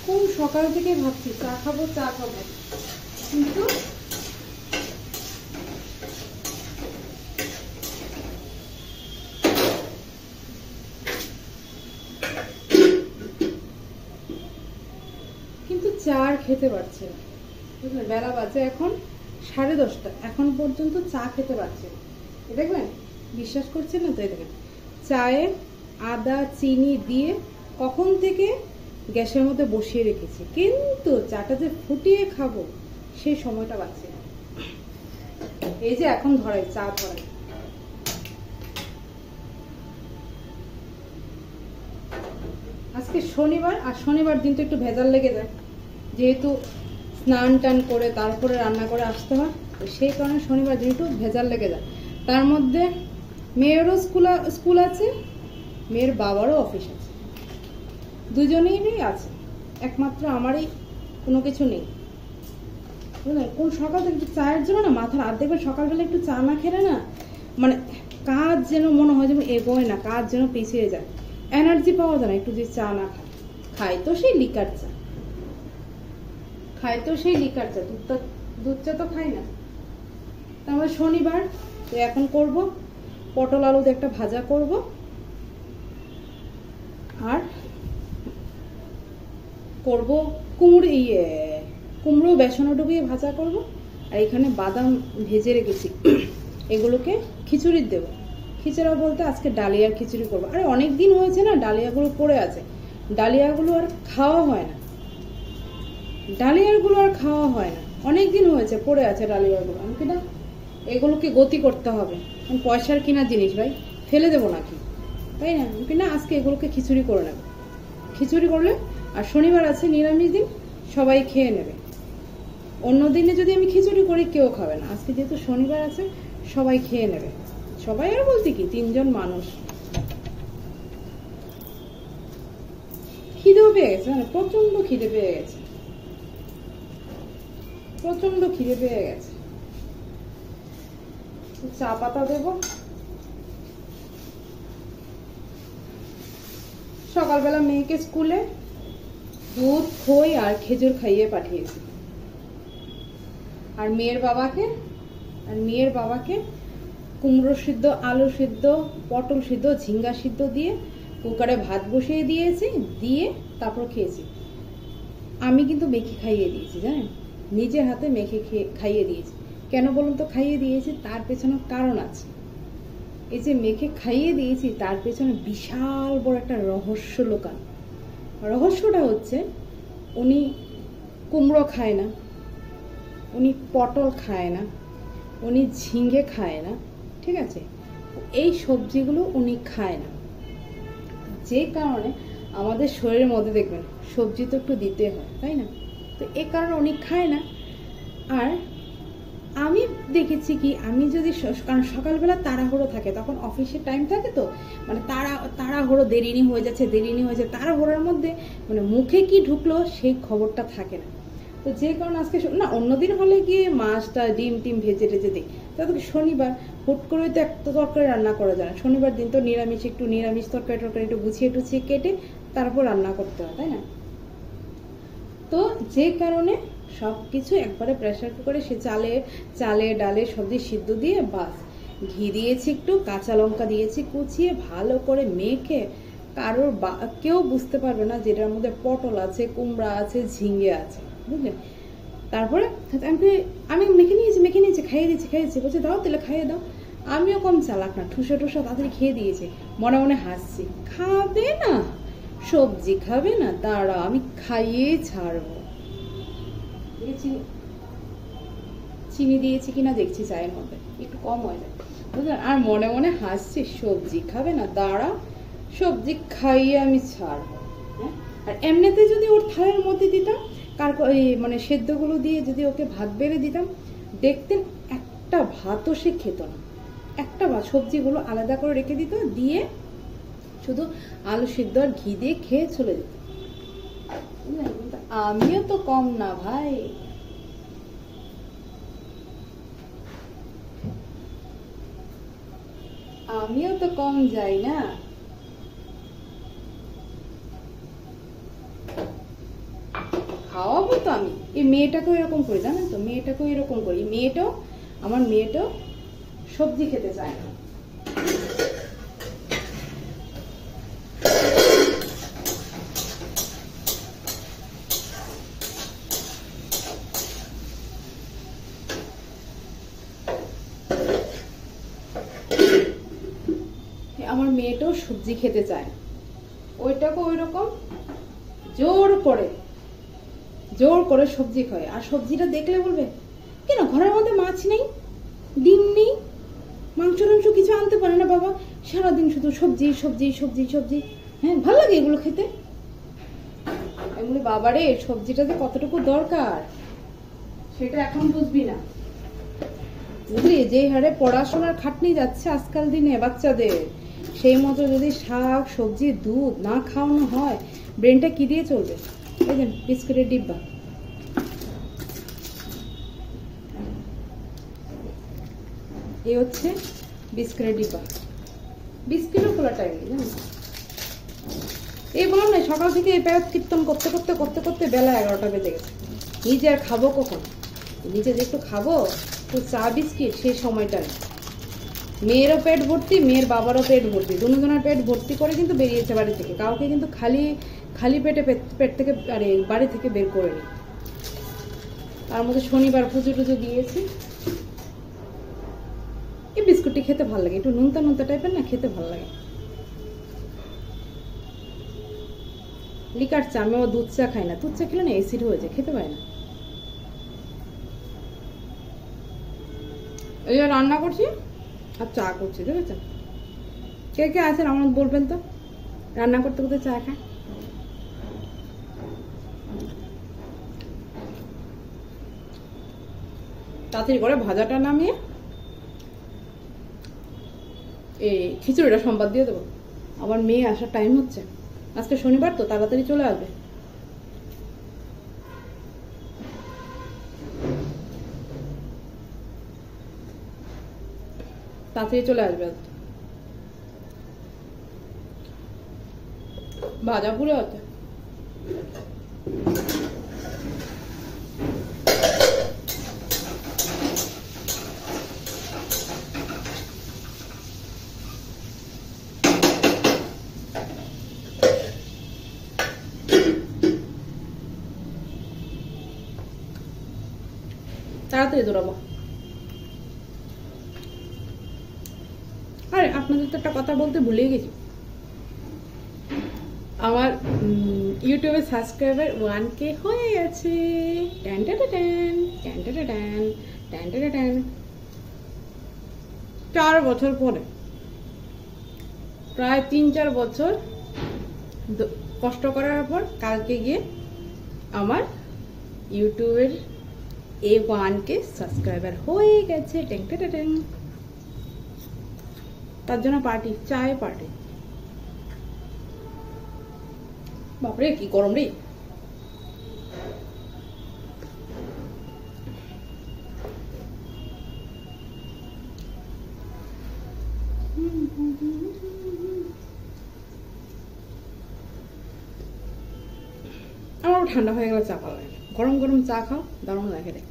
কোন সকাল থেকে ভাবছি চা খাবো কিন্তু চা আর খেতে পারছে না, বুঝলেন? বেলা বাজে এখন 10:30, এখন পর্যন্ত চা খেতে পারছে না। দেখবেন, বিশ্বাস করছেন না তো? দেখেন, চায়ে আদা চিনি দিয়ে কখন থেকে গ্যাসের মধ্যে বসিয়ে রেখেছি, কিন্তু চাটা যে ফুটিয়ে খাবো সেই সময়টা পাচ্ছি না। এই যে এখন ধরাই চা ধরাই, আজকে শনিবার, আর শনিবার দিন তো একটু ভেজাল লেগে যায়, যেহেতু স্নান টান করে তারপরে রান্না করে আসতে হয়, তো সেই কারণে শনিবার দিন একটু ভেজাল লেগে যায়। তার মধ্যে মেয়েরও স্কুল আছে, মেয়ের বাবারও অফিস আছে, দুজনেই আছে, একমাত্র আমারই কোনো কিছু নেই, বুঝলেন? কোন সকাল থেকে একটু চায়ের জন্য না মাথার আর দেখবেন সকালবেলা একটু চা না খেলে না মানে কাজ যেন মনে হয় যেন এগোয় না, কাজ যেন পিছিয়ে যায়, এনার্জি পাওয়া যায় না একটু যে চা না খাই তো সেই লিকার চা, দুধ চা তো খাই না। তারপরে শনিবার তো এখন করব পটল আলুতে একটা ভাজা করব, আর করব কুমড়ো বেসনে ডুবিয়ে ভাজা করব, আর এখানে বাদাম ভেজে রেখেছি, এগুলোকে খিচুড়ি দেবো। খিচুড়া বলতে আজকে ডালিয়ার খিচুড়ি করবো। আরে অনেক দিন হয়েছে না, ডালিয়াগুলো পড়ে আছে, ডালিয়াগুলো আর খাওয়া হয় না, অনেক দিন হয়েছে পড়ে আছে ডালিয়াগুলো। আমি কিনা এগুলোকে গতি করতে হবে, পয়সার কিনা জিনিস ভাই, ফেলে দেবো নাকি, তাই না? কিনা আজকে এগুলোকে খিচুড়ি করে নেবে, খিচুড়ি করলে, আর শনিবার আছে নিরামিষ দিন, সবাই খেয়ে নেবে। অন্য দিনে যদি আমি খিচুড়ি করি কেউ খাবে না, আজকে যেহেতু শনিবার আছে সবাই খেয়ে নেবে। সবাই আর বলতে কি 3 জন মানুষ। খিদেও পেয়ে গেছে, মানে প্রচন্ড খিদে পেয়ে গেছে। চা পাতা দেব। সকালবেলা মেয়েকে স্কুলে দুধ খই আর খেজুর খাইয়ে পাঠিয়েছি, আর মেয়ের বাবাকে কুমড়ো সিদ্ধ, আলু সিদ্ধ, পটল সিদ্ধ, ঝিঙ্গা সিদ্ধ দিয়ে কুকারে ভাত বসিয়ে দিয়েছি, দিয়ে তারপর খেয়েছি। আমি কিন্তু মেখে খাইয়ে দিয়েছি, জানেন, নিজের হাতে মেখে খাইয়ে দিয়েছি। কেন বলুন তো খাইয়ে দিয়েছি? তার পেছনে কারণ আছে। এই যে মেখে খাইয়ে দিয়েছি তার পেছনে বিশাল বড় একটা রহস্য লুকানো। রহস্যটা হচ্ছে, উনি কুমড়ো খায় না, উনি পটল খায় না, উনি ঝিঙ্গে খায় না, ঠিক আছে? এই সবজিগুলো উনি খায় না, যে কারণে আমাদের শরীরের মধ্যে দেখবেন সবজি তো একটু দিতে হয়, তাই না? তো এই কারণে উনি খায় না। আর আমি দেখেছি কি, আমি যদি, কারণ সকালবেলা তাড়াহুড়ো থাকে, তখন অফিসের টাইম থাকে, তো মানে তাড়াহুড়ো দেরিনি হয়ে যাচ্ছে, তাড়াহুড়োর মধ্যে মানে মুখে কি ঢুকলো সেই খবরটা থাকে না। তো যে কারণে আজকে না, অন্যদিন হলে গিয়ে মাছটা ডিম টিম ভেজে টেজে দিই, তাহলে শনিবার হুট করে তো একটা তরকারি রান্না করা যায় না। শনিবার দিন তো নিরামিষ তরকারি একটু গুছিয়ে টুছিয়ে কেটে তারপর রান্না করতে হয়, তাই না? তো যে কারণে সবকিছু একবারে প্রেসার কুকারে, সে চালে ডালে সবজি সিদ্ধ দিয়ে, বাস ঘি দিয়েছি, একটু কাঁচা লঙ্কা দিয়েছি কুচিয়ে, ভালো করে মেখে, কেউ বুঝতে পারবে না যেটার মধ্যে পটল আছে, কুমড়া আছে, ঝিঙ্গে আছে, বুঝলেন? তারপরে আমি মেখে নিয়েছি, খাইয়ে দিয়েছি, বলছে দাও তাহলে খাইয়ে দাও। আমিও কম চালাক না, ঠুসে তাড়াতাড়ি খেয়ে দিয়েছি, মনে মনে হাসছি। খাবে না, সবজি খাবে না, দাঁড়া আমি খাইয়ে ছাড়বো। চিনি দিয়েছি কিনা দেখছি চায়ের মধ্যে, একটু কম হয়ে যায়, বুঝলেন? আর মনে মনে হাসছি, সবজি খাবে না, দাঁড়া সবজি খাইয়ে আমি ছাড়বো। হ্যাঁ, আর এমনিতে যদি ওর থালের মধ্যে দিতাম, মানে সেদ্ধগুলো দিয়ে যদি ওকে ভাত বেড়ে দিতাম, দেখতেন একটা ভাতও সে খেত না, একটা ভাত, সবজিগুলো আলাদা করে রেখে দিত, দিয়ে শুধু আলু সিদ্ধ আর ঘি দিয়ে খেয়ে চলে যেত। আমিও তো কম না ভাই, আমিও তো কম যাই না। এরকমই তো আমি, এই মেয়েটাকেও এরকম করি, জানেন তো, মেয়েটাকেও এরকম করি। আমার মেয়েটাও সবজি খেতে চায় না। আমার মেয়েটাও সবজি খেতে চায়, ওইটাকে ওই রকম জোর করে সবজি খায়। আর সবজিটা দেখলে বলবে, কেন ঘরের মধ্যে মাছ নেই, ডিম নেই, মাংস টাংস কিছু আনতে পারে না বাবা, সারাদিন শুধু সবজি সবজি সবজি সবজি। হ্যাঁ, ভালো লাগে এগুলো খেতে। এগুলো বাবারে, সবজিটা যে কতটুকু দরকার সেটা এখন বুঝবি না, বুঝলি? যে হারে পড়াশোনার খাটনি যাচ্ছে আজকাল দিনে বাচ্চাদের, সেই মতো যদি শাক সবজি দুধ না খাওয়ানো হয়, ব্রেনটা কি দিয়ে চলবে? এই যে বিস্কুটের ডিব্বা, এই হচ্ছে বিস্কুটের ডিব্বা। বিস্কুটও খোলা টাইম নেই, জানো? এই বললাম না, সকাল থেকে এই প্যারাত কীর্তন করতে করতে করতে করতে বেলা 11টা বেজে গেছে। নিজে আর খাবো কখন? নিজে যে একটু খাবো তো চা বিস্কিট, সেই সময়টা নেই। মেয়েরও পেট ভর্তি, মেয়ের বাবারও পেট ভর্তি, দুজনের পেট ভর্তি করে কিন্তু বেরিয়েছে বাড়ি থেকে। কাউকে কিন্তু খালি পেটে পেট থেকে বাড়ি থেকে বের করেনি। তার মধ্যে শনিবার পুজো টুজো দিয়েছি। এই বিস্কুটটি খেতে ভালো লাগে, একটু নুনতা নুনতা টাইপের না, খেতে ভালো লাগে। লিকার চা, আমি ও দুধ চা খাই না, দুধ চা খেলে না অ্যাসিড হয়ে যায়, খেতে পারে না। এই যে রান্না করছি আর চা করছি, দেখেছেন? কে কে আছেন আমার বলবেন তো, রান্না করতে করতে চা খায়? তাড়াতাড়ি করে ভাজাটা নামিয়ে এই খিচুড়িটা সম্বাদ দিয়ে দেবো। আমার মেয়ে আসার টাইম হচ্ছে, আজকে শনিবার তো তাড়াতাড়ি চলে আসবে। তাড়াতাড়ি চলে আসবে, ভাজা পুরো হচ্ছে। তাড়াতাড়ি দৌড়াবো। আরে আপনাদের তো একটা কথা বলতে ভুলে গেছি, আমার ইউটিউবে সাবস্ক্রাইবার 1K হয়ে গেছে। 4 বছর পরে, প্রায় 3-4 বছর কষ্ট করার পর কালকে গিয়ে আমার ইউটিউবের 1K সাবস্ক্রাইবার হয়ে গেছে। তার জন্য পার্টি, চায় পার্টি। বাপরে কি গরম রে। আমার ঠান্ডা হয়ে গেলে চা ভালো লাগে, গরম গরম চা খাও, দারুণ লাগে রে।